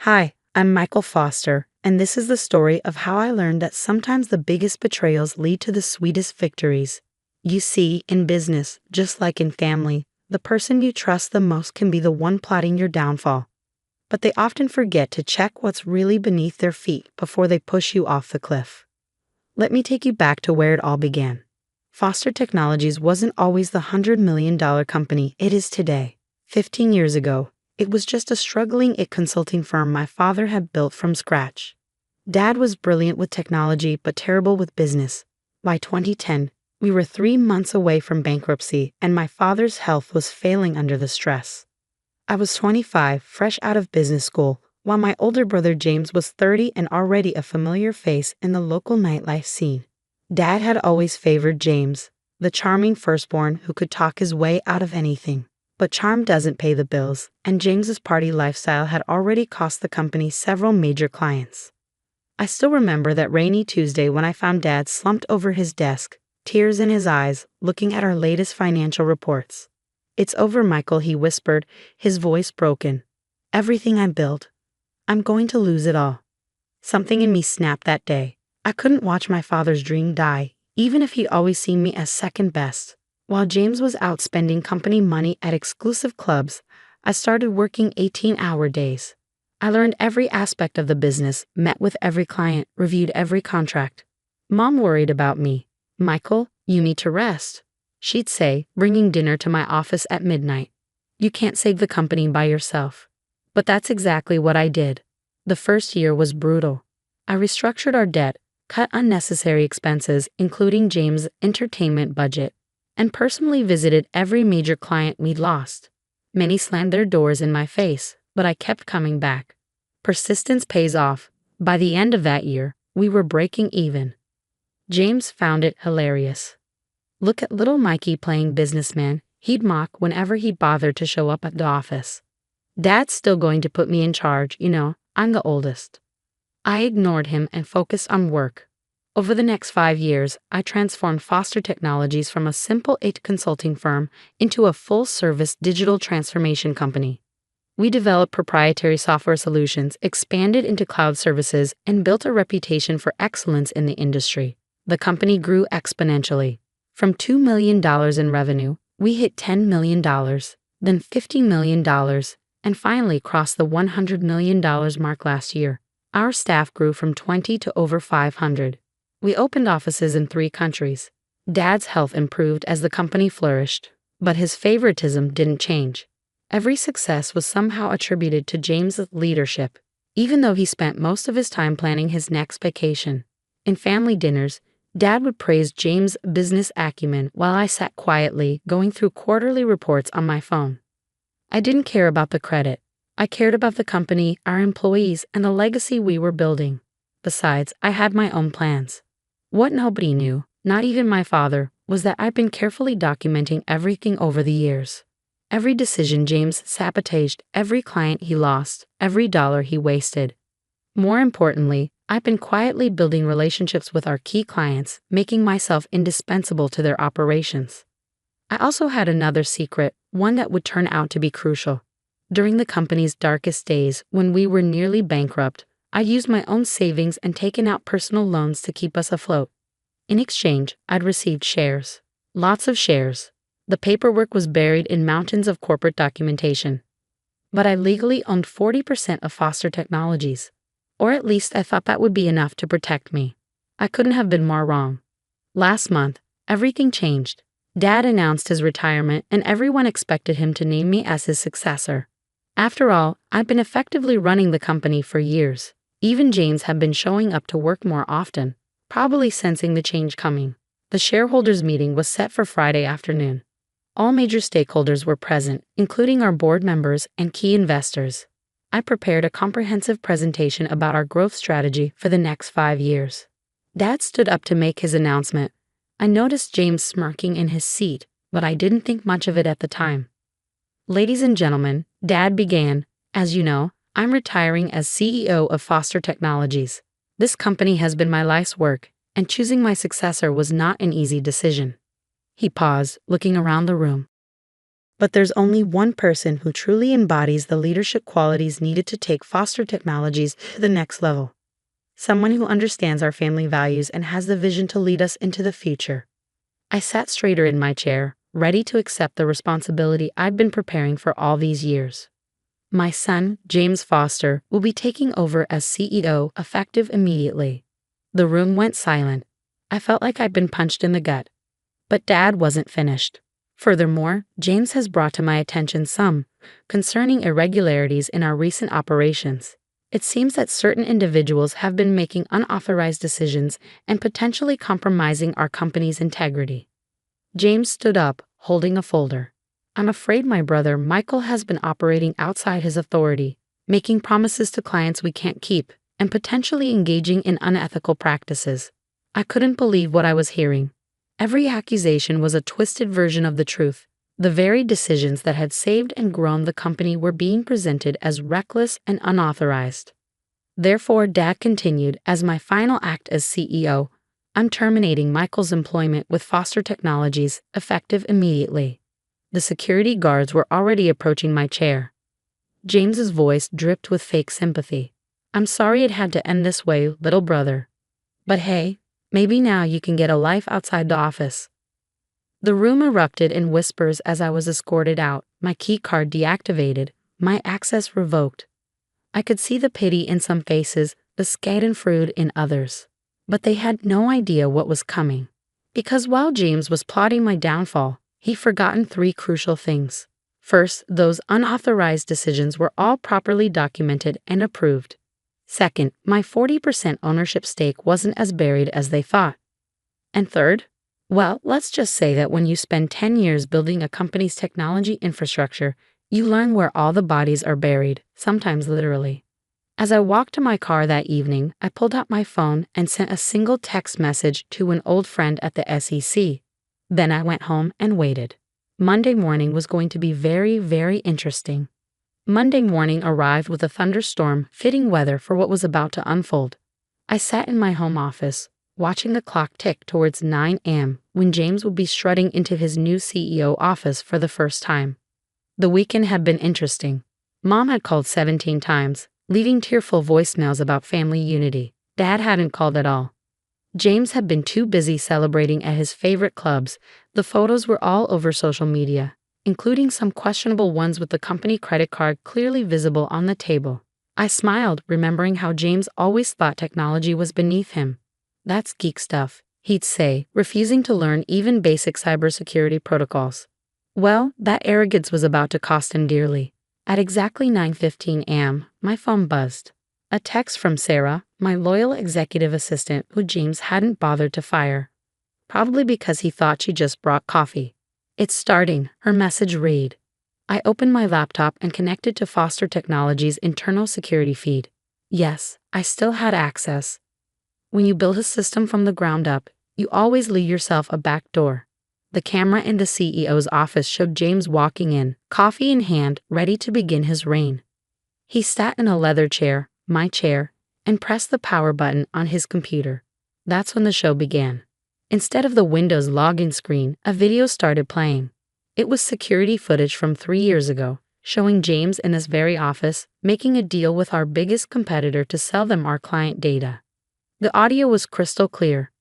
Hi, I'm Michael Foster, and this is the story of how I learned that sometimes the biggest betrayals lead to the sweetest victories. You see, in business, just like in family, the person you trust the most can be the one plotting your downfall. But they often forget to check what's really beneath their feet before they push you off the cliff. Let me take you back to where it all began. Foster Technologies wasn't always the $100 million company it is today. 15 years ago, it was just a struggling consulting firm my father had built from scratch. Dad was brilliant with technology but terrible with business. By 2010, we were 3 months away from bankruptcy, and my father's health was failing under the stress. I was 25, fresh out of business school, while my older brother James was 30 and already a familiar face in the local nightlife scene. Dad had always favored James, the charming firstborn who could talk his way out of anything. But charm doesn't pay the bills, and James's party lifestyle had already cost the company several major clients. I still remember that rainy Tuesday when I found Dad slumped over his desk, tears in his eyes, looking at our latest financial reports. "It's over, Michael," he whispered, his voice broken. "Everything I built. I'm going to lose it all." Something in me snapped that day. I couldn't watch my father's dream die, even if he'd always seen me as second best. While James was out spending company money at exclusive clubs, I started working 18-hour days. I learned every aspect of the business, met with every client, reviewed every contract. Mom worried about me. "Michael, you need to rest," she'd say, bringing dinner to my office at midnight. "You can't save the company by yourself." But that's exactly what I did. The first year was brutal. I restructured our debt, cut unnecessary expenses, including James' entertainment budget, and personally visited every major client we'd lost. Many slammed their doors in my face, but I kept coming back. Persistence pays off. By the end of that year, we were breaking even. James found it hilarious. "Look at little Mikey playing businessman," he'd mock whenever he bothered to show up at the office. "Dad's still going to put me in charge, I'm the oldest." I ignored him and focused on work. Over the next 5 years, I transformed Foster Technologies from a simple consulting firm into a full-service digital transformation company. We developed proprietary software solutions, expanded into cloud services, and built a reputation for excellence in the industry. The company grew exponentially. From $2 million in revenue, we hit $10 million, then $50 million, and finally crossed the $100 million mark last year. Our staff grew from 20 to over 500. We opened offices in 3 countries. Dad's health improved as the company flourished, but his favoritism didn't change. Every success was somehow attributed to James's leadership, even though he spent most of his time planning his next vacation. In family dinners, Dad would praise James' business acumen while I sat quietly going through quarterly reports on my phone. I didn't care about the credit. I cared about the company, our employees, and the legacy we were building. Besides, I had my own plans. What nobody knew, not even my father, was that I'd been carefully documenting everything over the years. Every decision James sabotaged, every client he lost, every dollar he wasted. More importantly, I've been quietly building relationships with our key clients, making myself indispensable to their operations. I also had another secret, one that would turn out to be crucial. During the company's darkest days, when we were nearly bankrupt, I'd used my own savings and taken out personal loans to keep us afloat. In exchange, I'd received shares. Lots of shares. The paperwork was buried in mountains of corporate documentation. But I legally owned 40% of Foster Technologies. Or at least I thought that would be enough to protect me. I couldn't have been more wrong. Last month, everything changed. Dad announced his retirement, and everyone expected him to name me as his successor. After all, I've been effectively running the company for years. Even James had been showing up to work more often, probably sensing the change coming. The shareholders' meeting was set for Friday afternoon. All major stakeholders were present, including our board members and key investors. I prepared a comprehensive presentation about our growth strategy for the next 5 years. Dad stood up to make his announcement. I noticed James smirking in his seat, but I didn't think much of it at the time. "Ladies and gentlemen," Dad began, "as you know, I'm retiring as CEO of Foster Technologies. This company has been my life's work, and choosing my successor was not an easy decision." He paused, looking around the room. But there's only one person who truly embodies the leadership qualities needed to take foster technologies to the next level. Someone who understands our family values and has the vision to lead us into the future. I sat straighter in my chair, ready to accept the responsibility I'd been preparing for all these years. My son, James Foster, will be taking over as CEO effective immediately. The room went silent. I felt like I'd been punched in the gut. But Dad wasn't finished. Furthermore, James has brought to my attention some concerning irregularities in our recent operations. It seems that certain individuals have been making unauthorized decisions and potentially compromising our company's integrity. James stood up, holding a folder. I'm afraid my brother Michael has been operating outside his authority, making promises to clients we can't keep, and potentially engaging in unethical practices. I couldn't believe what I was hearing. Every accusation was a twisted version of the truth. The very decisions that had saved and grown the company were being presented as reckless and unauthorized. Therefore, Dad continued, as my final act as CEO, I'm terminating Michael's employment with Foster Technologies, effective immediately. The security guards were already approaching my chair. James's voice dripped with fake sympathy. I'm sorry it had to end this way, little brother. But hey, maybe now you can get a life outside the office. The room erupted in whispers as I was escorted out, my key card deactivated, my access revoked. I could see the pity in some faces, the schadenfreude in others. But they had no idea what was coming. Because while James was plotting my downfall, he'd forgotten three crucial things. First, those unauthorized decisions were all properly documented and approved. Second, my 40% ownership stake wasn't as buried as they thought. And third, well, let's just say that when you spend 10 years building a company's technology infrastructure, you learn where all the bodies are buried, sometimes literally. As I walked to my car that evening, I pulled out my phone and sent a single text message to an old friend at the SEC. Then I went home and waited. Monday morning was going to be very, very interesting. Monday morning arrived with a thunderstorm, fitting weather for what was about to unfold. I sat in my home office, watching the clock tick towards 9 a.m. when James would be strutting into his new CEO office for the first time. The weekend had been interesting. Mom had called 17 times, leaving tearful voicemails about family unity. Dad hadn't called at all. James had been too busy celebrating at his favorite clubs. The photos were all over social media, including some questionable ones with the company credit card clearly visible on the table. I smiled, remembering how James always thought technology was beneath him. That's geek stuff, he'd say, refusing to learn even basic cybersecurity protocols. Well, that arrogance was about to cost him dearly. At exactly 9:15 a.m., my phone buzzed. A text from Sarah, my loyal executive assistant who James hadn't bothered to fire. Probably because he thought she just brought coffee. It's starting, her message read. I opened my laptop and connected to Foster Technologies' internal security feed. Yes, I still had access. When you build a system from the ground up, you always leave yourself a back door. The camera in the CEO's office showed James walking in, coffee in hand, ready to begin his reign. He sat in a leather chair, my chair, and pressed the power button on his computer. That's when the show began. Instead of the Windows login screen, a video started playing. It was security footage from 3 years ago, showing James in this very office, making a deal with our biggest competitor to sell them our client data. The audio was crystal clear.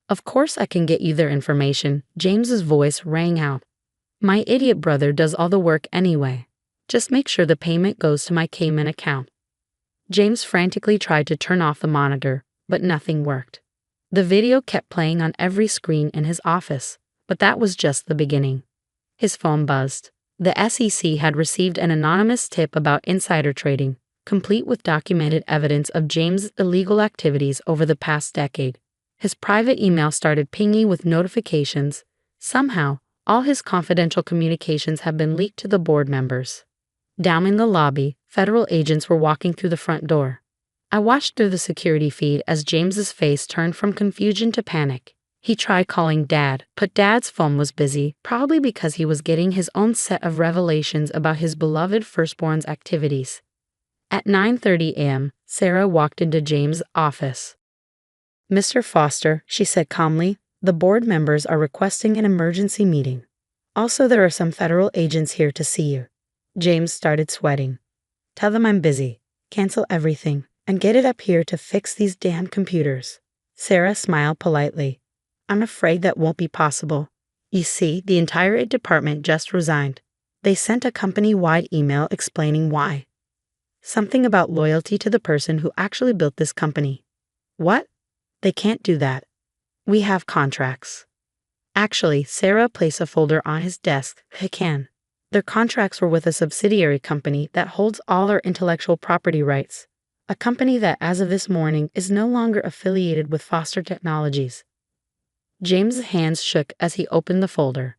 Of course I can get you their information, James's voice rang out. My idiot brother does all the work anyway. Just make sure the payment goes to my Cayman account. James frantically tried to turn off the monitor, but nothing worked. The video kept playing on every screen in his office, but that was just the beginning. His phone buzzed. The SEC had received an anonymous tip about insider trading, complete with documented evidence of James' illegal activities over the past decade. His private email started pinging with notifications. Somehow, all his confidential communications had been leaked to the board members. Down in the lobby, federal agents were walking through the front door. I watched through the security feed as James's face turned from confusion to panic. He tried calling Dad, but Dad's phone was busy, probably because he was getting his own set of revelations about his beloved firstborn's activities. At 9:30 a.m., Sarah walked into James' office. Mr. Foster, she said calmly, the board members are requesting an emergency meeting. Also, there are some federal agents here to see you. James started sweating. Tell them I'm busy. Cancel everything and get it up here to fix these damn computers. Sarah smiled politely. I'm afraid that won't be possible. You see, the entire department just resigned. They sent a company-wide email explaining why. Something about loyalty to the person who actually built this company. What? They can't do that. We have contracts. Actually, Sarah placed a folder on his desk. They can. Their contracts were with a subsidiary company that holds all our intellectual property rights. A company that, as of this morning, is no longer affiliated with Foster Technologies. James's hands shook as he opened the folder.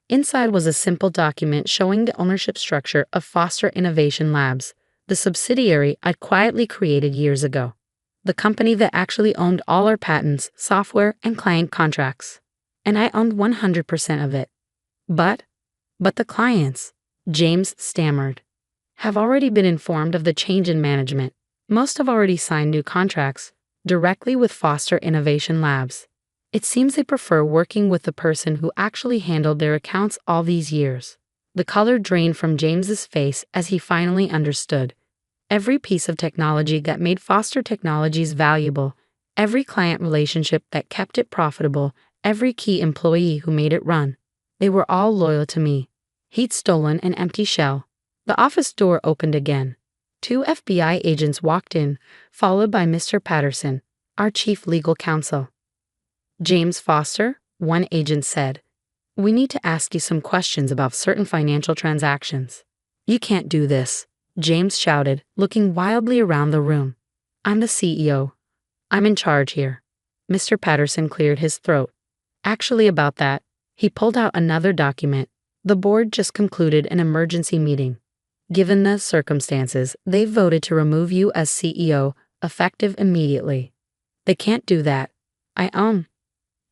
Inside was a simple document showing the ownership structure of Foster Innovation Labs, the subsidiary I'd quietly created years ago. The company that actually owned all our patents, software, and client contracts. And I owned 100% of it. But the clients, James stammered, have already been informed of the change in management. Most have already signed new contracts, directly with Foster Innovation Labs. It seems they prefer working with the person who actually handled their accounts all these years. The color drained from James's face as he finally understood. Every piece of technology that made Foster Technologies valuable, every client relationship that kept it profitable, every key employee who made it run. They were all loyal to me. He'd stolen an empty shell. The office door opened again. 2 FBI agents walked in, followed by Mr. Patterson, our chief legal counsel. James Foster, one agent said, we need to ask you some questions about certain financial transactions. You can't do this, James shouted, looking wildly around the room. I'm the CEO. I'm in charge here. Mr. Patterson cleared his throat. Actually, about that, he pulled out another document. The board just concluded an emergency meeting. Given the circumstances, they voted to remove you as CEO, effective immediately. They can't do that.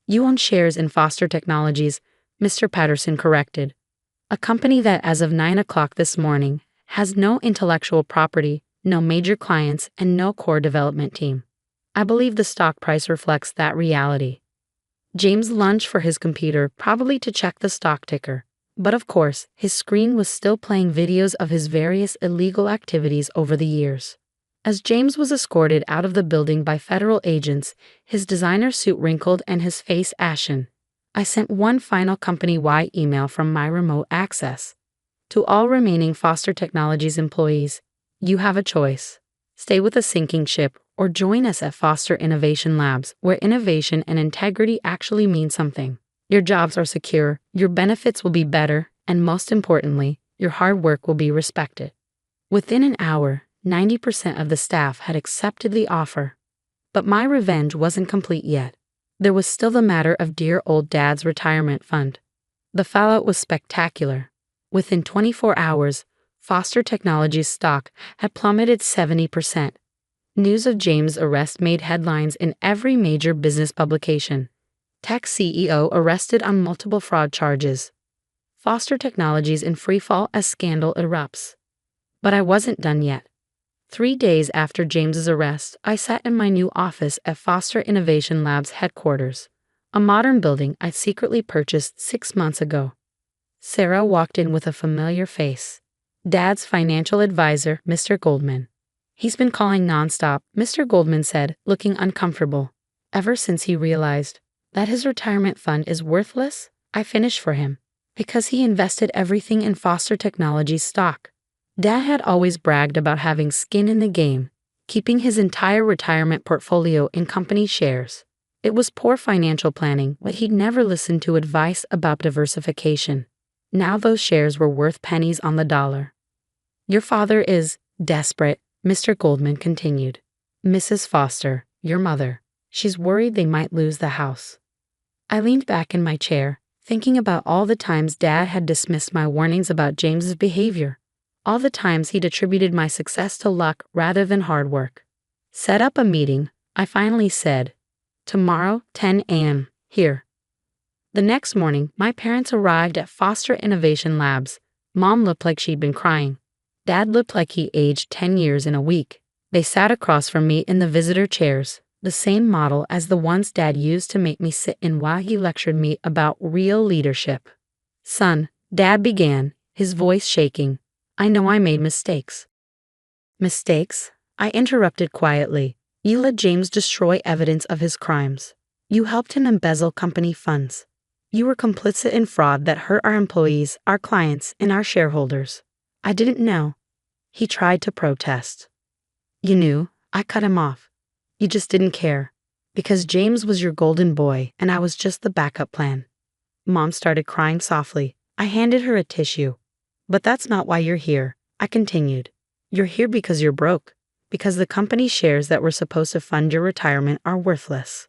You own shares in Foster Technologies, Mr. Patterson corrected. A company that, as of 9 o'clock this morning, has no intellectual property, no major clients, and no core development team. I believe the stock price reflects that reality. James lunged for his computer, probably to check the stock ticker. But of course, his screen was still playing videos of his various illegal activities over the years. As James was escorted out of the building by federal agents, his designer suit wrinkled and his face ashen, I sent one final company-wide email from my remote access. To all remaining Foster Technologies employees, you have a choice. Stay with a sinking ship or join us at Foster Innovation Labs, where innovation and integrity actually mean something. Your jobs are secure, your benefits will be better, and most importantly, your hard work will be respected. Within an hour, 90% of the staff had accepted the offer. But my revenge wasn't complete yet. There was still the matter of dear old Dad's retirement fund. The fallout was spectacular. Within 24 hours, Foster Technologies stock had plummeted 70%. News of James' arrest made headlines in every major business publication. Tech CEO arrested on multiple fraud charges. Foster Technologies in freefall as scandal erupts. But I wasn't done yet. 3 days after James's arrest, I sat in my new office at Foster Innovation Labs headquarters, a modern building I'd secretly purchased 6 months ago. Sarah walked in with a familiar face. Dad's financial advisor, Mr. Goldman. He's been calling nonstop, Mr. Goldman said, looking uncomfortable. Ever since he realized that his retirement fund is worthless, I finished for him, because he invested everything in Foster Technologies stock. Dad had always bragged about having skin in the game, keeping his entire retirement portfolio in company shares. It was poor financial planning, but he'd never listened to advice about diversification. Now those shares were worth pennies on the dollar. Your father is desperate, Mr. Goldman continued. Mrs. Foster, your mother, she's worried they might lose the house. I leaned back in my chair, thinking about all the times Dad had dismissed my warnings about James's behavior. All the times he'd attributed my success to luck rather than hard work. Set up a meeting, I finally said. Tomorrow, 10 a.m., here. The next morning, my parents arrived at Foster Innovation Labs. Mom looked like she'd been crying. Dad looked like he aged 10 years in a week. They sat across from me in the visitor chairs, the same model as the ones Dad used to make me sit in while he lectured me about real leadership. Son, Dad began, his voice shaking. I know I made mistakes. Mistakes? I interrupted quietly. You let James destroy evidence of his crimes. You helped him embezzle company funds. You were complicit in fraud that hurt our employees, our clients, and our shareholders. I didn't know. He tried to protest. You knew. I cut him off. You just didn't care. Because James was your golden boy, and I was just the backup plan. Mom started crying softly. I handed her a tissue. But that's not why you're here, I continued. You're here because you're broke. Because the company shares that were supposed to fund your retirement are worthless.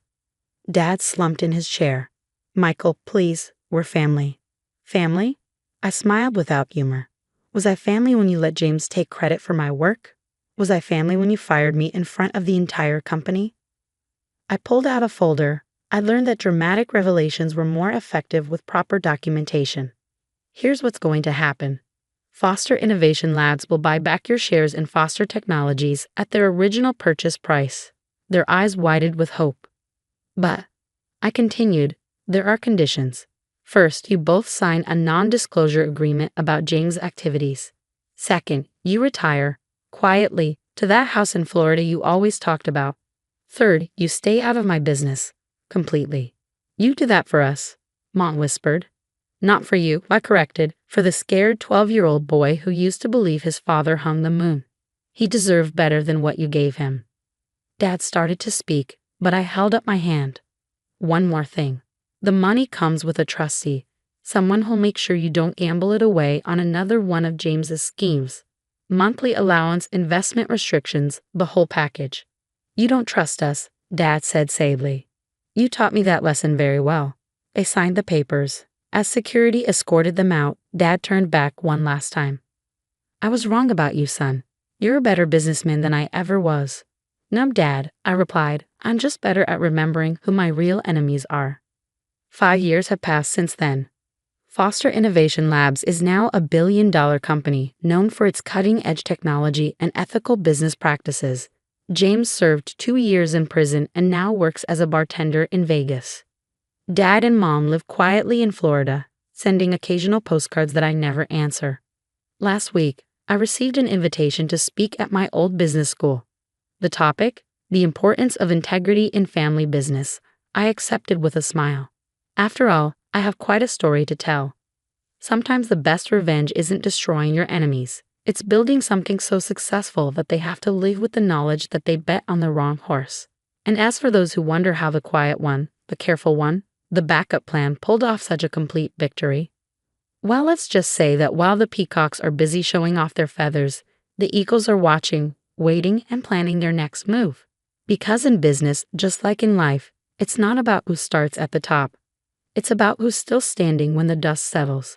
Dad slumped in his chair. Michael, please, we're family. Family? I smiled without humor. Was I family when you let James take credit for my work? Was I family when you fired me in front of the entire company? I pulled out a folder. I learned that dramatic revelations were more effective with proper documentation. Here's what's going to happen. Foster Innovation Labs will buy back your shares in Foster Technologies at their original purchase price. Their eyes widened with hope. But, I continued, there are conditions. First, you both sign a non-disclosure agreement about James' activities. Second, you retire, quietly, to that house in Florida you always talked about. Third, you stay out of my business. Completely. You do that for us, Mom whispered. Not for you, I corrected, for the scared 12-year-old boy who used to believe his father hung the moon. He deserved better than what you gave him. Dad started to speak, but I held up my hand. One more thing. The money comes with a trustee, someone who'll make sure you don't gamble it away on another one of James's schemes. Monthly allowance, investment restrictions, the whole package. You don't trust us, Dad said sadly. You taught me that lesson very well. I signed the papers. As security escorted them out, Dad turned back one last time. I was wrong about you, son. You're a better businessman than I ever was. No, Dad, I replied. I'm just better at remembering who my real enemies are. 5 years have passed since then. Foster Innovation Labs is now a billion-dollar company known for its cutting-edge technology and ethical business practices. James served 2 years in prison and now works as a bartender in Vegas. Dad and Mom live quietly in Florida, sending occasional postcards that I never answer. Last week, I received an invitation to speak at my old business school. The topic? The importance of integrity in family business. I accepted with a smile. After all, I have quite a story to tell. Sometimes the best revenge isn't destroying your enemies. It's building something so successful that they have to live with the knowledge that they bet on the wrong horse. And as for those who wonder how the quiet one, the careful one, the backup plan pulled off such a complete victory, well, let's just say that while the peacocks are busy showing off their feathers, the eagles are watching, waiting, and planning their next move. Because in business, just like in life, it's not about who starts at the top. It's about who's still standing when the dust settles.